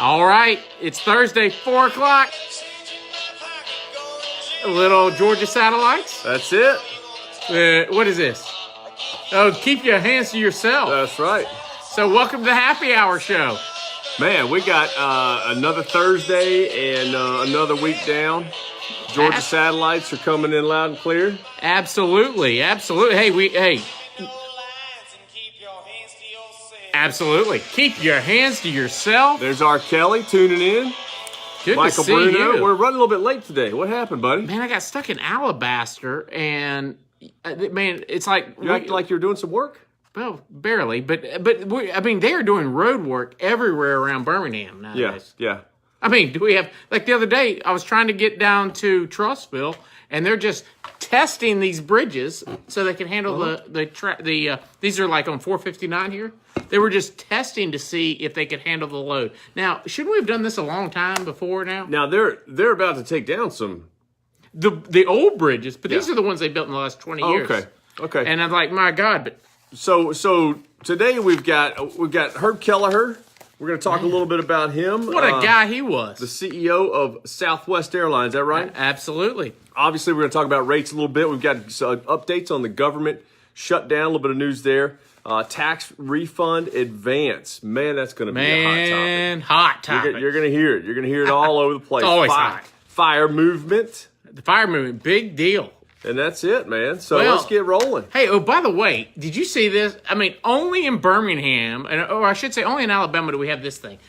All right, it's Thursday, 4 o'clock. A little Georgia Satellites. That's it. What is this? Oh, keep your hands to yourself. That's right. So welcome to the Happy Hour Show. Man, we got another Thursday and another week down. Georgia Satellites are coming in loud and clear. Absolutely, absolutely. Hey. Absolutely. Keep your hands to yourself. There's R. Kelly tuning in. Good Michael to see Bruno. you. We're running a little bit late today. What happened, buddy? Man, I got stuck in Alabaster, and man, it's like You acting like you're doing some work? Well, barely, but they are doing road work everywhere around Birmingham nowadays. Yeah. I mean, do we have, like the other day, I was trying to get down to Trussville, and they're just testing these bridges so they can handle these are like on 459 here. They were just testing to see if they could handle the load. Now, shouldn't we have done this a long time before now? Now, they're about to take down some... The old bridges, but these are the ones they built in the last 20 years. Okay. And I'm like, my God, but... So today we've got Herb Kelleher. We're going to talk a little bit about him. What a guy he was. The CEO of Southwest Airlines, is that right? Absolutely. Obviously, we're going to talk about rates a little bit. We've got updates on the government shutdown, a little bit of news there. Tax refund advance. Man, that's going to be a hot topic. You're going to hear it. You're going to hear it all over the place. It's always hot. Fire movement. The fire movement, big deal. And that's it, man. So let's get rolling. Hey, by the way, did you see this? I mean, only in Birmingham, or I should say only in Alabama do we have this thing.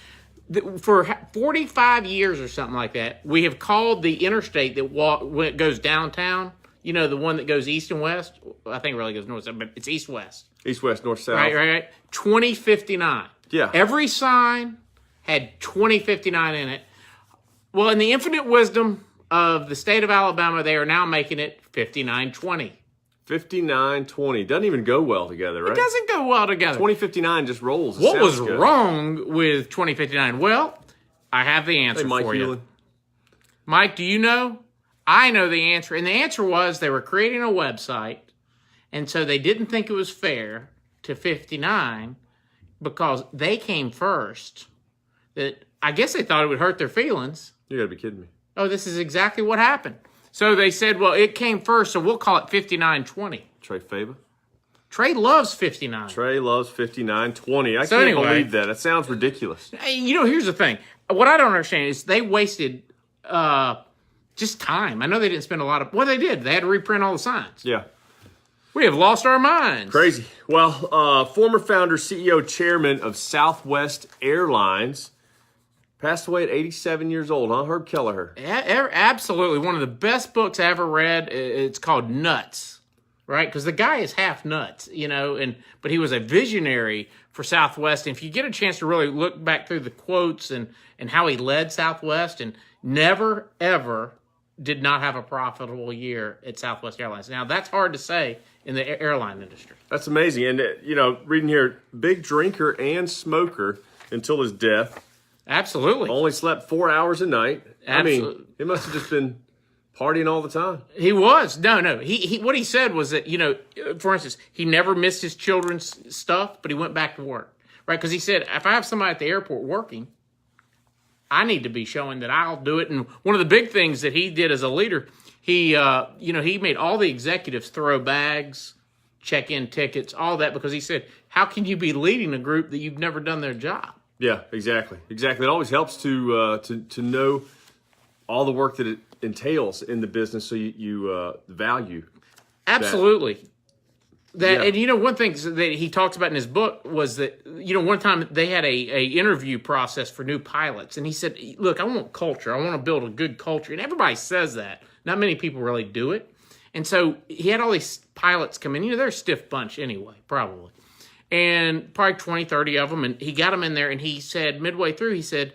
For 45 years or something like that, we have called the interstate when it goes downtown, you know, the one that goes east and west. I think it really goes north, but it's east-west. East-west, north-south. Right. 2059. Yeah. Every sign had 2059 in it. Well, in the infinite wisdom of the state of Alabama, they are now making it 5920. 5920. Doesn't even go well together, right? It doesn't go well together. 2059 just rolls. What was wrong with 2059? Well, I have the answer for you. Mike, do you know? I know the answer. And the answer was they were creating a website, and so they didn't think it was fair to 59 because they came first. That I guess they thought it would hurt their feelings. You got to be kidding me. Oh, this is exactly what happened. So they said, well, it came first, so we'll call it 5920. Trey Favor? Trey loves 59. Trey loves 5920. I can't believe that. That sounds ridiculous. You know, here's the thing. What I don't understand is they wasted just time. I know they didn't spend a lot of... Well, they did. They had to reprint all the signs. Yeah. We have lost our minds. Crazy. Well, former founder, CEO, chairman of Southwest Airlines... passed away at 87 years old, huh? Herb Kelleher. Absolutely. One of the best books I ever read. It's called Nuts, right? Because the guy is half nuts, you know, but he was a visionary for Southwest. And if you get a chance to really look back through the quotes and how he led Southwest and never, ever did not have a profitable year at Southwest Airlines. Now, that's hard to say in the airline industry. That's amazing. And, you know, reading here, big drinker and smoker until his death. Absolutely. Only slept 4 hours a night. Absolutely. I mean, he must have just been partying all the time. He was. No. He what he said was that, you know, for instance, he never missed his children's stuff, but he went back to work, right? Because he said, if I have somebody at the airport working, I need to be showing that I'll do it. And one of the big things that he did as a leader, he made all the executives throw bags, check-in tickets, all that, because he said, how can you be leading a group that you've never done their job? Yeah, exactly. It always helps to know all the work that it entails in the business, so you value. Absolutely. And you know, one thing that he talks about in his book was that, you know, one time they had a interview process for new pilots, and he said, "Look, I want culture. I want to build a good culture." And everybody says that. Not many people really do it. And so he had all these pilots come in. You know, they're a stiff bunch anyway, probably. And probably 20, 30 of them. And he got them in there, and he said, midway through, he said,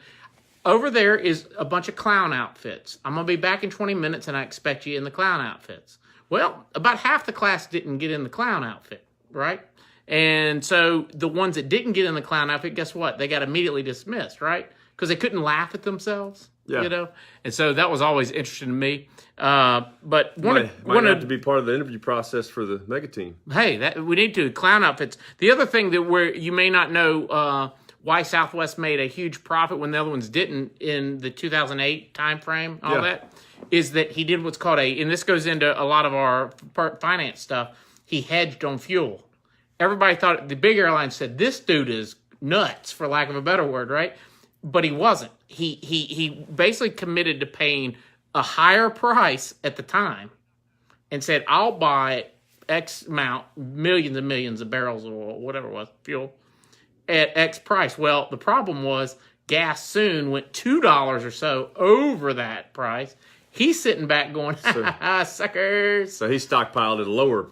over there is a bunch of clown outfits. I'm going to be back in 20 minutes, and I expect you in the clown outfits. Well, about half the class didn't get in the clown outfit, right? And so the ones that didn't get in the clown outfit, guess what? They got immediately dismissed, right? Because they couldn't laugh at themselves. Yeah. You know? And so that was always interesting to me. But might have to be part of the interview process for the mega team. Hey, we need to clown outfits. The other thing that you may not know why Southwest made a huge profit when the other ones didn't in the 2008 timeframe, all that, is that he did what's called and this goes into a lot of our finance stuff, he hedged on fuel. Everybody thought, the big airlines said, this dude is nuts, for lack of a better word, right? But he wasn't. He basically committed to paying a higher price at the time and said, I'll buy X amount, millions and millions of barrels of oil, whatever it was, fuel, at X price. Well, the problem was gas soon went $2 or so over that price. He's sitting back going, suckers. So he stockpiled at a lower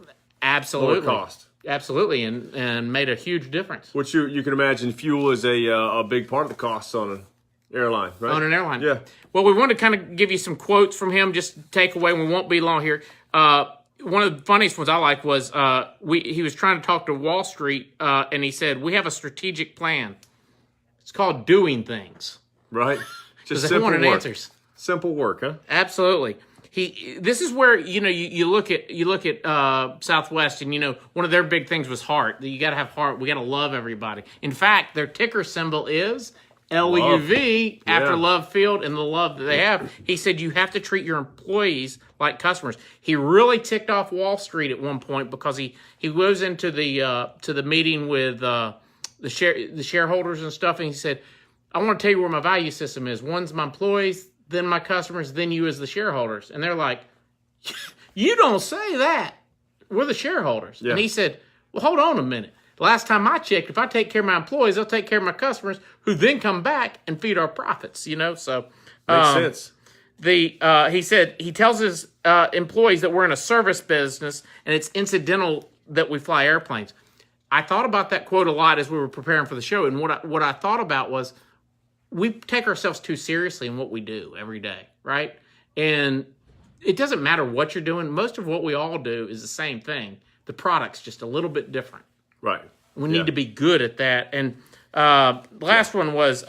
cost. Absolutely, and made a huge difference. Which you can imagine fuel is a big part of the costs on an airline, right? On an airline. Yeah. Well, we wanted to kind of give you some quotes from him, just take away. We won't be long here. One of the funniest ones I liked was he was trying to talk to Wall Street, and he said, we have a strategic plan. It's called doing things. Right. Just simple work. Answers. Simple work, huh? Absolutely. This is where you look at Southwest, and one of their big things was heart. You got to have heart. We got to love everybody. In fact, their ticker symbol is LUV after Love Field and the love that they have. He said you have to treat your employees like customers. He really ticked off Wall Street at one point because he goes into the meeting with the shareholders and stuff, and he said, I want to tell you where my value system is. One's my employees, then my customers, then you as the shareholders. And they're like, you don't say that. We're the shareholders. Yeah. And he said, well, hold on a minute. The last time I checked, if I take care of my employees, they'll take care of my customers, who then come back and feed our profits, So makes sense. He said he tells his employees that we're in a service business and it's incidental that we fly airplanes. I thought about that quote a lot as we were preparing for the show, and what I thought about was we take ourselves too seriously in what we do every day, right? And it doesn't matter what you're doing. Most of what we all do is the same thing. The product's just a little bit different. Right. We need to be good at that. And last one was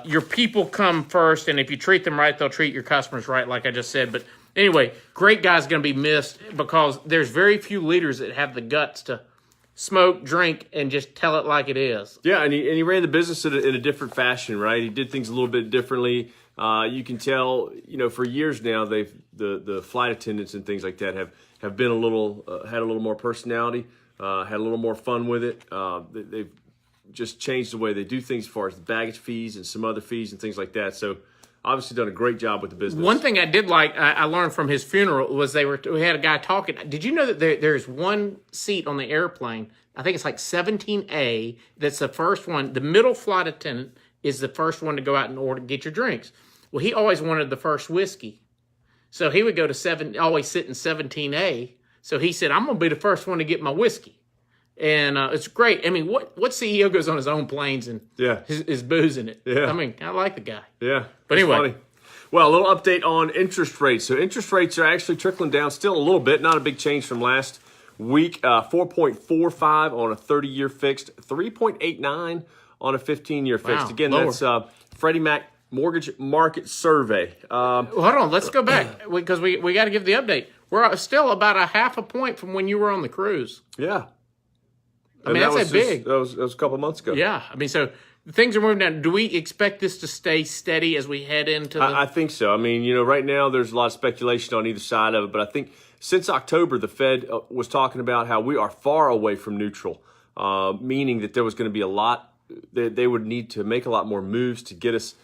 your people come first, and if you treat them right, they'll treat your customers right, like I just said. But anyway, great guy's going to be missed because there's very few leaders that have the guts to smoke, drink, and just tell it like it is. Yeah, and he ran the business in a different fashion, right? He did things a little bit differently. You can tell, for years now, the flight attendants and things like that have been had a little more personality, had a little more fun with it. They've just changed the way they do things as far as the baggage fees and some other fees and things like that. So obviously done a great job with the business. One thing I did like, I learned from his funeral, was we had a guy talking. Did you know that there's one seat on the airplane, I think it's like 17A, that's the first one. The middle flight attendant is the first one to go out and get your drinks. Well, he always wanted the first whiskey. So he would go to always sit in 17A. So he said, I'm going to be the first one to get my whiskey. And it's great. I mean, what CEO goes on his own planes and is boozing it? Yeah. I mean, I like the guy. Yeah. But anyway. Funny. Well, a little update on interest rates. So interest rates are actually trickling down still a little bit. Not a big change from last week. 4.45 on a 30-year fixed. 3.89 on a 15-year fixed. Again, lower. That's Freddie Mac Mortgage Market Survey. Hold on. Let's go back because we got to give the update. We're still about a half a point from when you were on the cruise. Yeah. I mean, that's big. That was a couple months ago. Yeah. I mean, so things are moving down. Do we expect this to stay steady as we head into I think so. I mean, right now there's a lot of speculation on either side of it, but I think since October, the Fed was talking about how we are far away from neutral, meaning that there was going to be a lot, they would need to make a lot more moves to get us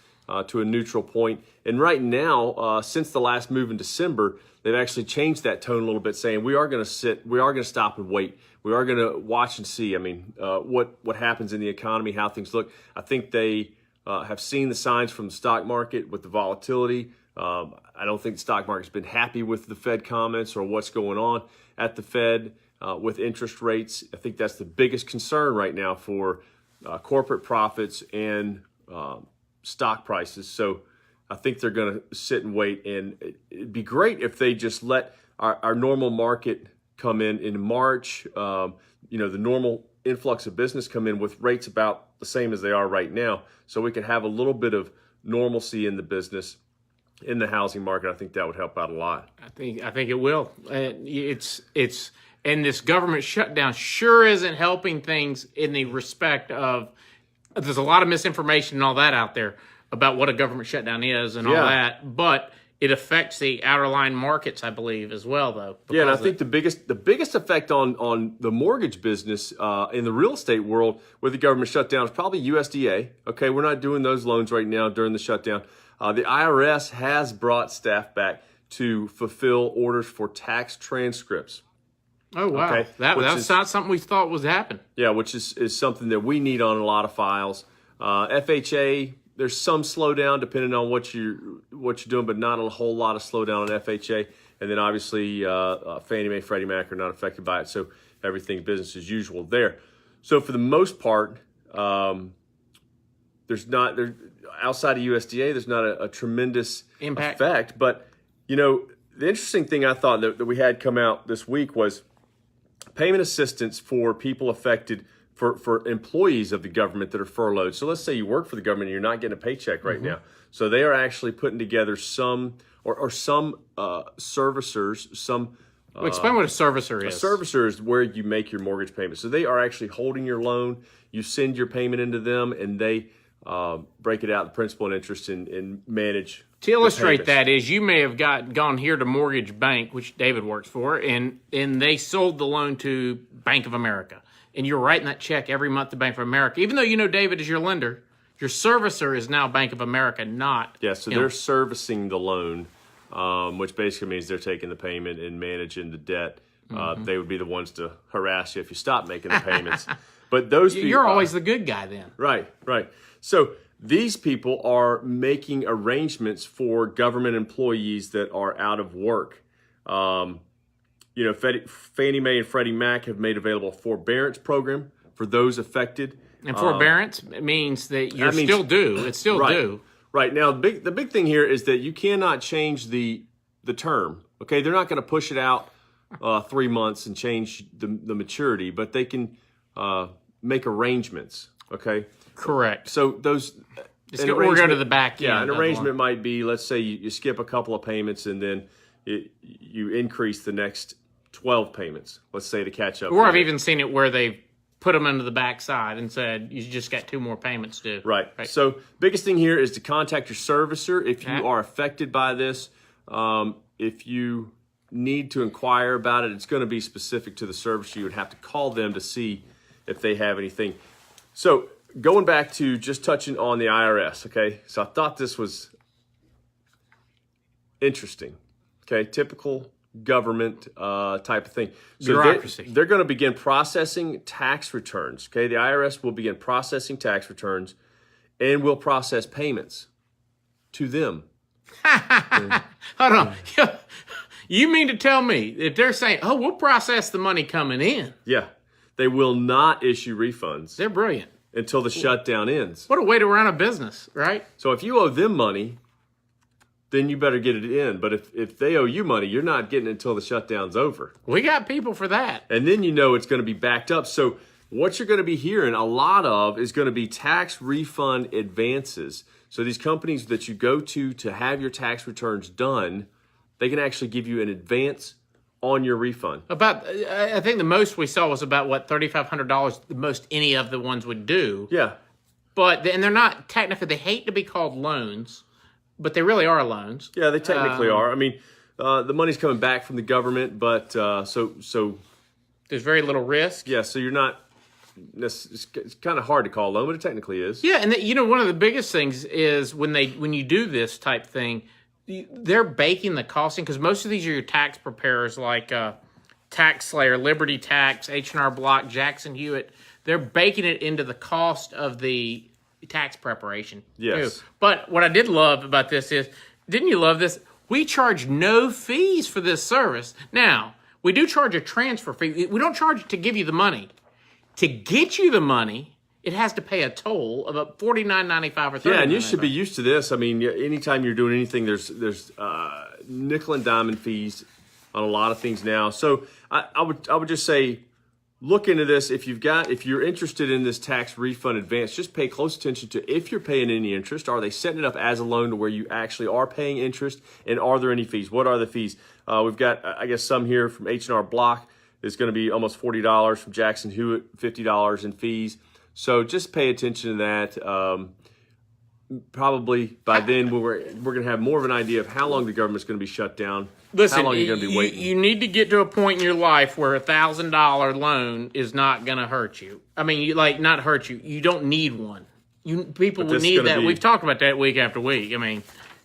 to a neutral point. And right now, since the last move in December, they've actually changed that tone a little bit, saying we are going to stop and wait. We are going to watch and see. I mean, what happens in the economy, how things look. I think they have seen the signs from the stock market with the volatility. I don't think the stock market's been happy with the Fed comments or what's going on at the Fed with interest rates. I think that's the biggest concern right now for corporate profits and stock prices. So I think they're going to sit and wait. And it'd be great if they just let our normal market come in March, the normal influx of business come in with rates about the same as they are right now. So we could have a little bit of normalcy in the business, in the housing market. I think that would help out a lot. I think it will. And this government shutdown sure isn't helping things in the respect of there's a lot of misinformation and all that out there about what a government shutdown is and all that, but it affects the outer line markets, I believe, as well, though. Yeah, and I think the biggest effect on the mortgage business in the real estate world with the government shutdown is probably USDA. Okay, we're not doing those loans right now during the shutdown. The IRS has brought staff back to fulfill orders for tax transcripts. Oh, wow. Okay? That's not something we thought was happening. Yeah, which is something that we need on a lot of files. FHA, there's some slowdown depending on what you're doing, but not a whole lot of slowdown on FHA. And then obviously Fannie Mae, Freddie Mac are not affected by it, so everything business as usual there. So for the most part, outside of USDA, there's not a tremendous impact effect. But the interesting thing I thought that we had come out this week was payment assistance for people affected, for employees of the government that are furloughed. So let's say you work for the government and you're not getting a paycheck right now. So they are actually putting together some servicers, explain what a servicer is. A servicer is where you make your mortgage payment. So they are actually holding your loan. You send your payment into them, and they break it out, the principal and interest, and manage. To illustrate that is, you may have gone here to Mortgage Bank, which David works for, and they sold the loan to Bank of America. And you're writing that check every month to Bank of America. Even though David is your lender, your servicer is now Bank of America, not... Yeah, so they're servicing the loan, which basically means they're taking the payment and managing the debt. They would be the ones to harass you if you stop making the payments. But those people... You're always the good guy then. Right. So these people are making arrangements for government employees that are out of work. Fannie Mae and Freddie Mac have made available a forbearance program for those affected. And forbearance means that you're still due. It's still due. Right. Now, the big thing here is that you cannot change the term. Okay, they're not going to push it out 3 months and change the maturity, but they can make arrangements. Okay. Correct. So those... We'll go to the back end. Yeah, an arrangement might be, let's say you skip a couple of payments and then you increase the next 12 payments, let's say, to catch up. Or I've even seen it where they've put them into the backside and said, you just got 2 more payments due. Right. So biggest thing here is to contact your servicer if you are affected by this. If you need to inquire about it, it's going to be specific to the servicer. You would have to call them to see if they have anything. So going back to just touching on the IRS, okay? So I thought this was interesting, okay? Typical government type of thing. So bureaucracy. They're going to begin processing tax returns, okay? The IRS will begin processing tax returns and will process payments to them. Hold on. You mean to tell me that they're saying, we'll process the money coming in? Yeah. They will not issue refunds. They're brilliant. Until the shutdown ends. What a way to run a business, right? So if you owe them money, then you better get it in. But if they owe you money, you're not getting it until the shutdown's over. We got people for that. And then it's going to be backed up. So what you're going to be hearing a lot of is going to be tax refund advances. So these companies that you go to have your tax returns done, they can actually give you an advance on your refund. I think the most we saw was about $3,500, the most any of the ones would do. Yeah. And they're not technically, they hate to be called loans, but they really are loans. Yeah, they technically are. I mean, the money's coming back from the government, but so there's very little risk. Yeah, so you're not, it's kind of hard to call a loan, but it technically is. Yeah, and one of the biggest things is when you do this type thing, they're baking the costing, because most of these are your tax preparers like Tax Slayer, Liberty Tax, H&R Block, Jackson Hewitt. They're baking it into the cost of the tax preparation. Yes. Too. But what I did love about this is, didn't you love this? We charge no fees for this service. Now, we do charge a transfer fee. We don't charge to give you the money. To get you the money, it has to pay a toll of about $49.95 or $39.95. Yeah, and you should be used to this. I mean, anytime you're doing anything, there's nickel and diamond fees on a lot of things now. So I would just say, look into this. If you're interested in this tax refund advance, just pay close attention to if you're paying any interest. Are they setting it up as a loan to where you actually are paying interest? And are there any fees? What are the fees? We've got, I guess, some here from H&R Block. It's going to be almost $40, from Jackson Hewitt, $50 in fees. So just pay attention to that. Probably by then we're going to have more of an idea of how long the government's going to be shut down. Listen, how long you're going to be waiting. You need to get to a point in your life where $1,000 loan is not going to hurt you. I mean, not hurt you. You don't need one. People will need that. We've talked about that week after week. I mean,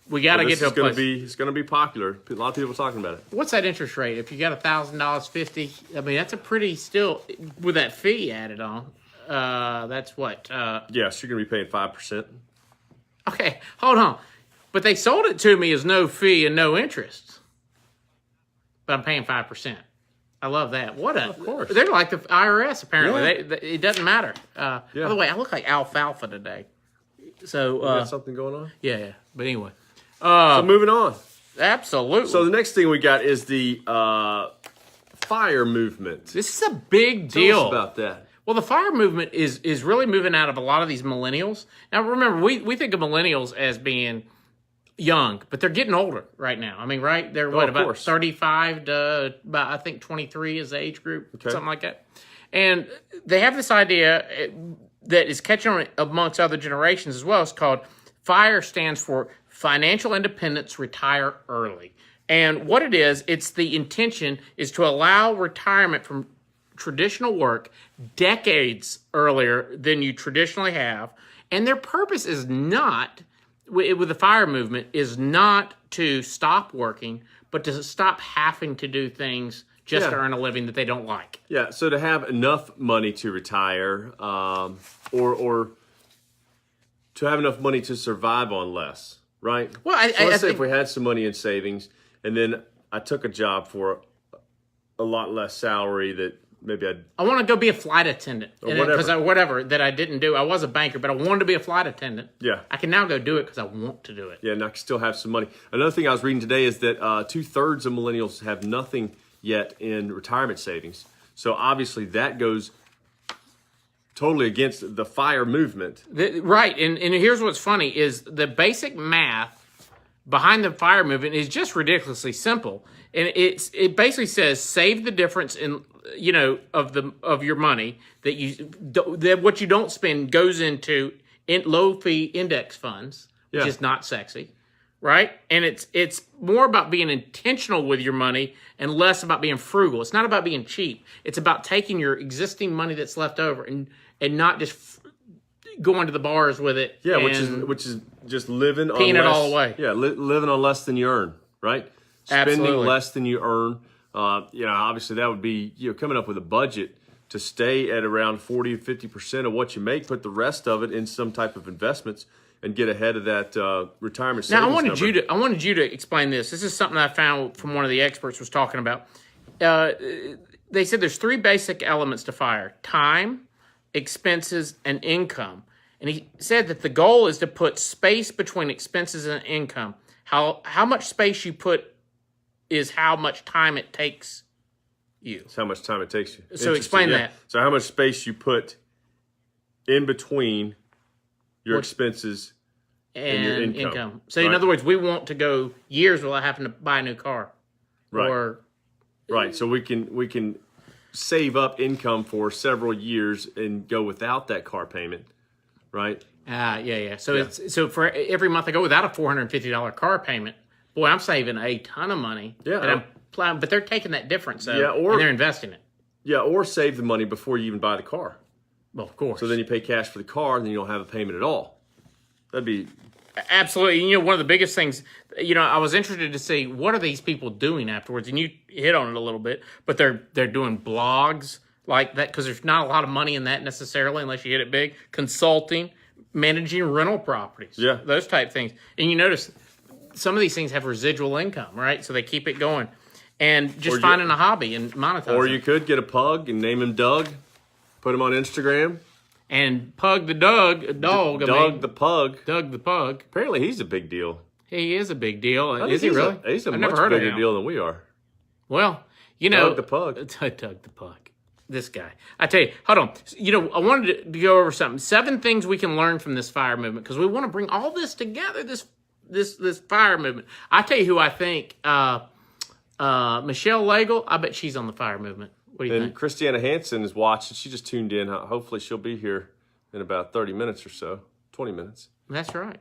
we got to get to a place. It's going to be popular. A lot of people are talking about it. What's that interest rate? If you got $1,000, 50. I mean, that's a pretty still with that fee added on. That's what. Yes, you're going to be paying 5%. Okay, hold on. But they sold it to me as no fee and no interest. But I'm paying 5%. I love that. Of course. They're like the IRS, apparently. Yeah. It doesn't matter. By the way, I look like alfalfa today. So, you got something going on? Yeah. But anyway. So moving on. Absolutely. So the next thing we got is the FIRE movement. This is a big deal. Tell us about that. Well, the FIRE movement is really moving out of a lot of these millennials. Now, remember, we think of millennials as being young, but they're getting older right now. I mean, right? They're about 35 to about, I think, 23 is the age group, something like that. And they have this idea that is catching on amongst other generations as well. It's called FIRE, stands for Financial Independence, Retire Early. And what it is, it's the intention is to allow retirement from traditional work decades earlier than you traditionally have. And their purpose is not, with the FIRE movement, is not to stop working, but to stop having to do things just to earn a living that they don't like. Yeah, so to have enough money to retire or to have enough money to survive on less, right? Well, let's say if we had some money in savings and then I took a job for a lot less salary that maybe I want to go be a flight attendant. Or whatever. Whatever that I didn't do. I was a banker, but I wanted to be a flight attendant. Yeah. I can now go do it because I want to do it. Yeah, and I can still have some money. Another thing I was reading today is that 2/3 of millennials have nothing yet in retirement savings. So obviously that goes totally against the FIRE movement. Right. And here's what's funny is the basic math behind the FIRE movement is just ridiculously simple. And it basically says save the difference in of your money that what you don't spend goes into low fee index funds, which is not sexy, right? And it's more about being intentional with your money and less about being frugal. It's not about being cheap. It's about taking your existing money that's left over and not just going to the bars with it. Yeah, which is just living on peeing it all away. Yeah, living on less than you earn, right? Spending Absolutely. less than you earn. Obviously that would be coming up with a budget to stay at around 40 to 50% of what you make, put the rest of it in some type of investments and get ahead of that retirement savings. Now I wanted you to explain this. This is something I found from one of the experts was talking about. They said there's 3 basic elements to FIRE: time, expenses, and income. And he said that the goal is to put space between expenses and income. How much space you put is how much time it takes you. It's how much time it takes you. So explain that. So how much space you put in between your expenses and your income. So in other words, we want to go years without having to buy a new car. Right. Right. So we can save up income for several years and go without that car payment. Right? Yeah. So for every month I go without a $450 car payment, boy, I'm saving a ton of money. Yeah. But they're taking that difference, and they're investing it. Yeah, or save the money before you even buy the car. Well, of course. So then you pay cash for the car, and then you don't have a payment at all. That'd be... Absolutely. One of the biggest things, I was interested to see what are these people doing afterwards, and you hit on it a little bit, but they're doing blogs like that because there's not a lot of money in that necessarily unless you hit it big. Consulting, managing rental properties. Yeah. Those type things. And you notice... some of these things have residual income, right? So they keep it going. And just finding a hobby and monetize Or you could get a pug and name him Doug, put him on Instagram. And Pug the dog. Doug the pug. Doug the pug. Apparently he's a big deal. He is a big deal. Is he really? He's a much bigger deal than we are. Well, Doug the pug. Doug the pug. This guy. I tell you, hold on. I wanted to go over something. 7 things we can learn from this FIRE movement because we want to bring all this together, this FIRE movement. I tell you who I think, Michelle Lagle, I bet she's on the FIRE movement. What do you think? Christiana Hansen is watching. She just tuned in. Hopefully she'll be here in about 30 minutes or so, 20 minutes. That's right.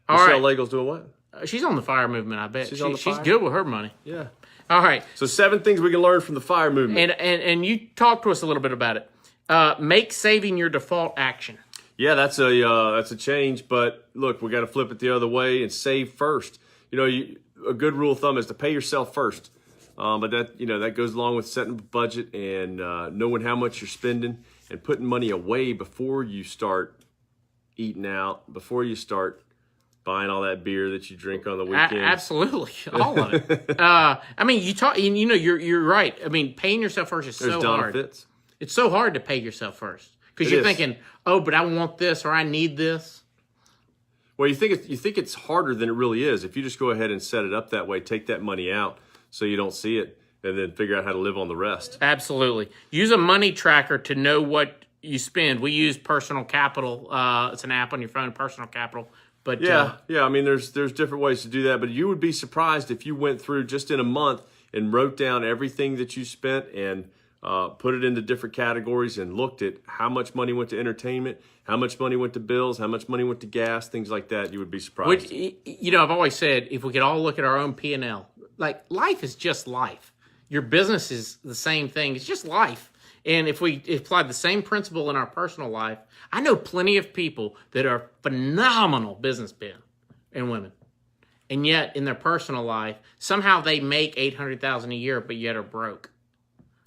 Michelle Lagel's doing what? She's on the FIRE movement, I bet. She's good with her money. Yeah. All right. So 7 things we can learn from the FIRE movement. And you talked to us a little bit about it. Make saving your default action. Yeah, that's a change. But look, we got to flip it the other way and save first. A good rule of thumb is to pay yourself first. But that goes along with setting a budget and knowing how much you're spending and putting money away before you start eating out, before you start buying all that beer that you drink on the weekend. Absolutely, all of it. You're right. I mean, paying yourself first is so hard. Fitz. It's so hard to pay yourself first because you're thinking, oh, but I want this or I need this. Well, you think it's harder than it really is. If you just go ahead and set it up that way, take that money out so you don't see it, and then figure out how to live on the rest. Absolutely. Use a money tracker to know what you spend. We use Personal Capital. It's an app on your phone, Personal Capital. But yeah. I mean, there's different ways to do that, but you would be surprised if you went through just in a month and wrote down everything that you spent and put it into different categories and looked at how much money went to entertainment, how much money went to bills, how much money went to gas, things like that. You would be surprised. I've always said if we could all look at our own P&L, like life is just life. Your business is the same thing. It's just life. And if we applied the same principle in our personal life, I know plenty of people that are phenomenal businessmen and women. And yet in their personal life, somehow they make $800,000 a year, but yet are broke.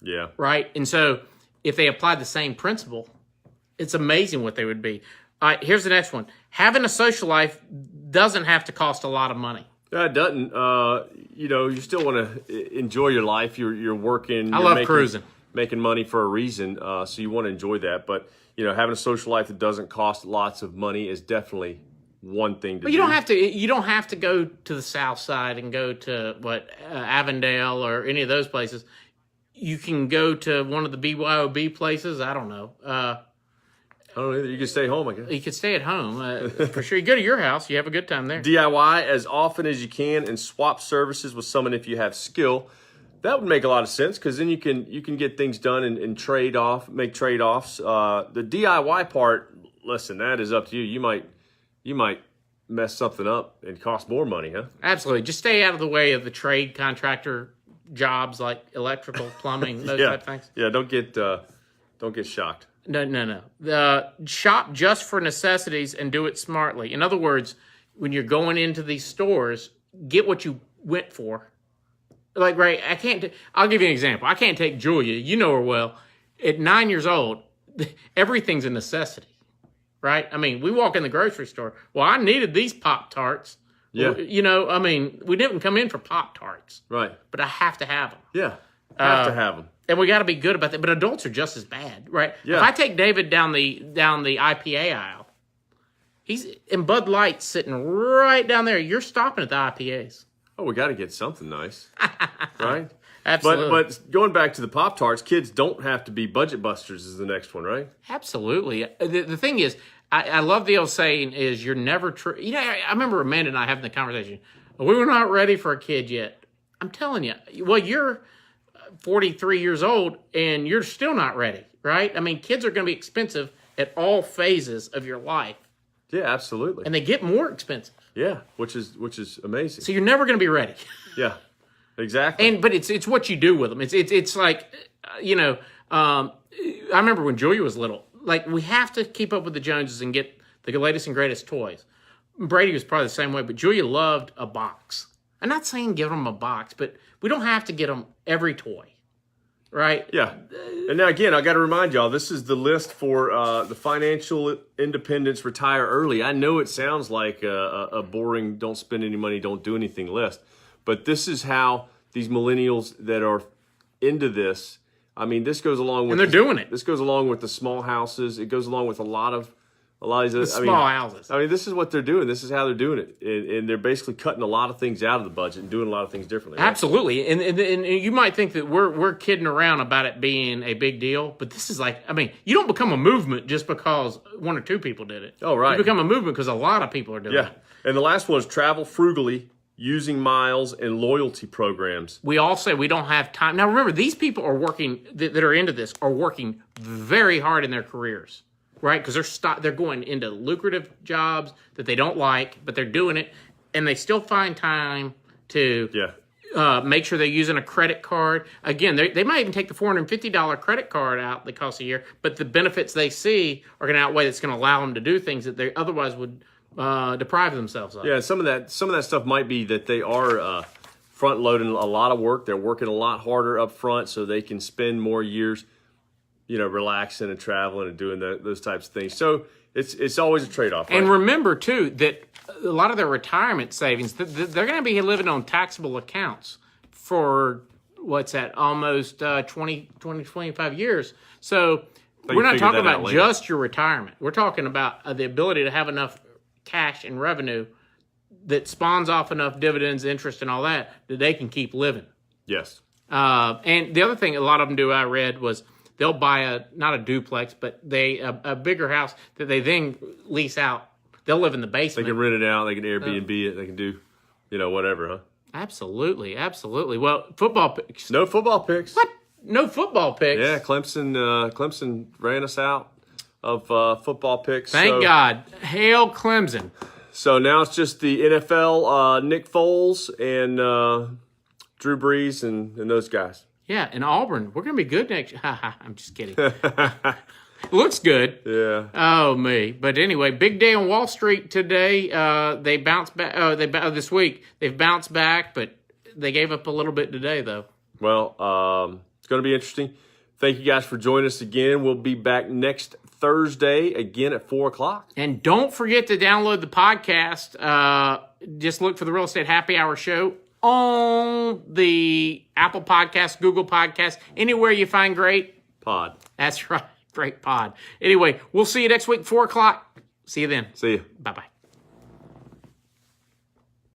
Yeah. Right? And so if they applied the same principle, it's amazing what they would be. All right, here's the next one. Having a social life doesn't have to cost a lot of money. It doesn't. You still want to enjoy your life. You're working. I love cruising. Making money for a reason, so you want to enjoy that. But, having a social life that doesn't cost lots of money is definitely one thing to do. But you don't have to go to the South Side and go to, Avondale or any of those places. You can go to one of the BYOB places. I don't know. I don't know either. You can stay home, I guess. You can stay at home. For sure. You go to your house. You have a good time there. DIY as often as you can and swap services with someone if you have skill. That would make a lot of sense because then you can get things done and make trade-offs. The DIY part, listen, that is up to you. You might mess something up and cost more money, huh? Absolutely. Just stay out of the way of the trade contractor jobs like electrical, plumbing, those type of things. Yeah, don't get shocked. No. Shop just for necessities and do it smartly. In other words, when you're going into these stores, get what you went for. Like, right, I'll give you an example. I can't take Julia, you know her well. At 9 years old, everything's a necessity, right? I mean, we walk in the grocery store. Well, I needed these Pop-Tarts. Yeah. We didn't come in for Pop-Tarts. Right. But I have to have them. Yeah, have to have them. And we got to be good about that. But adults are just as bad, right? Yeah. If I take David down the IPA aisle, and Bud Light's sitting right down there. You're stopping at the IPAs. Oh, we got to get something nice, right? Absolutely. But going back to the Pop-Tarts, kids don't have to be budget busters is the next one, right? Absolutely. The thing is, I love the old saying is you're never I remember Amanda and I having the conversation. We were not ready for a kid yet. I'm telling you. Well, you're 43 years old and you're still not ready, right? I mean, kids are going to be expensive at all phases of your life. Yeah, absolutely. And they get more expensive. Yeah, which is amazing. So you're never going to be ready. Yeah, exactly. But it's what you do with them. It's like, I remember when Julia was little. Like, we have to keep up with the Joneses and get the latest and greatest toys. Brady was probably the same way, but Julia loved a box. I'm not saying give them a box, but we don't have to get them every toy, right? Yeah. And now, again, I got to remind y'all, this is the list for the financial independence, retire early. I know it sounds like a boring, don't spend any money, don't do anything list. But this is how these millennials that are into this, I mean, this goes along with... And they're doing it. This goes along with the small houses. It goes along with a lot of these... small houses. I mean, this is what they're doing. This is how they're doing it. And they're basically cutting a lot of things out of the budget and doing a lot of things differently. Right? Absolutely. And you might think that we're kidding around about it being a big deal, but this is like, I mean, you don't become a movement just because one or two people did it. Oh, right. You become a movement because a lot of people are doing it. And the last one is travel frugally, using miles and loyalty programs. We all say we don't have time. Now, remember, these people are working, that are into this, are working very hard in their careers. right? Because they're going into lucrative jobs that they don't like, but they're doing it, and they still find time to make sure they're using a credit card. Again, they might even take the $450 credit card out that costs a year, but the benefits they see are going to outweigh that's going to allow them to do things that they otherwise would deprive themselves of. Yeah, some of that stuff might be that they are front loading a lot of work. They're working a lot harder up front so they can spend more years, relaxing and traveling and doing those types of things. So it's always a trade-off. Right? And remember too that a lot of their retirement savings, they're going to be living on taxable accounts for almost 25 years. So we're not talking about just your retirement. We're talking about the ability to have enough cash and revenue that spawns off enough dividends, interest, and all that they can keep living. Yes. And the other thing a lot of them do, I read, was they'll buy not a duplex, but a bigger house that they then lease out. They'll live in the basement. They can rent it out. They can Airbnb it. They can do, whatever, huh? Absolutely. Well, football picks. No football picks. What? No football picks? Yeah, Clemson ran us out of football picks. Thank God. Hail Clemson. So now it's just the NFL, Nick Foles and Drew Brees and those guys. Yeah, and Auburn. We're going to be good next year. I'm just kidding. It looks good. Yeah. Oh, me. But anyway, big day on Wall Street today. They bounced back. This week. They've bounced back, but they gave up a little bit today, though. Well, it's going to be interesting. Thank you guys for joining us again. We'll be back next Thursday again at 4 o'clock. And don't forget to download the podcast. Just look for the Real Estate Happy Hour Show on the Apple Podcast, Google Podcast, anywhere you find great pod. That's right. Great pod. Anyway, we'll see you next week, 4 o'clock. See you then. See you. Bye-bye.